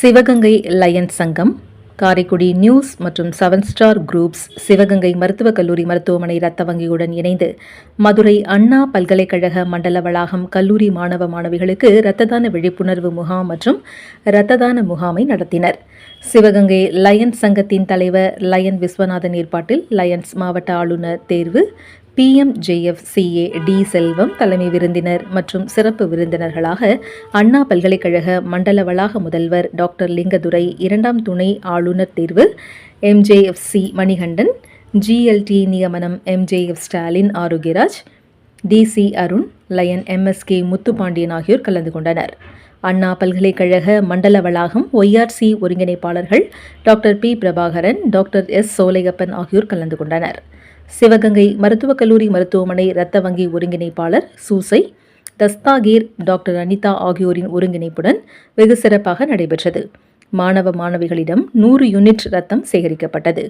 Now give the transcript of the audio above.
Sivaganga Lions சங்கம், Karaikudi news மற்றும் 7 star groups, Sivaganga மருத்துவக் கல்லூரி மருத்துவமனை இரத்த வங்கியுடன் இணைந்து மதுரை அண்ணா பல்கலைக்கழக மண்டல வளாகம் கல்லூரி மாணவ மாணவிகளுக்கு இரத்த தான விழிப்புணர்வு முகாம் மற்றும் இரத்த தான முகாமை நடத்தினர். சிவகங்கை லயன்ஸ் சங்கத்தின் தலைவர் லயன் விஸ்வநாதன் ஏற்பாட்டில் லயன்ஸ் மாவட்ட ஆளுநர் தேர்வு PMJFCA டி செல்வம் தலைமை விருந்தினர் மற்றும் சிறப்பு விருந்தினர்களாக அண்ணா பல்கலைக்கழக மண்டல வளாக முதல்வர் டாக்டர் லிங்கதுரை, 2ஆம் துணை ஆளுநர் தேர்வு MJFC மணிகண்டன், GLT நியமனம் MJF Stalin Arokiyaraj, DC Arun, lion MSK Muthupandian ஆகியோர் கலந்து கொண்டனர். அண்ணா பல்கலைக்கழக மண்டல வளாகம் ORC ஒருங்கிணைப்பாளர்கள் doctor P Prabhakaran, doctor S Solaiyappan ஆகியோர் கலந்து கொண்டனர். சிவகங்கை மருத்துவக் கல்லூரி மருத்துவமனை இரத்த வங்கி ஒருங்கிணைப்பாளர் சூசை, தஸ்தாகீர், டாக்டர் அனிதா ஆகியோரின் ஒருங்கிணைப்புடன் வெகு சிறப்பாக நடைபெற்றது. மாணவ மாணவிகளிடம் 100 யூனிட் ரத்தம் சேகரிக்கப்பட்டது.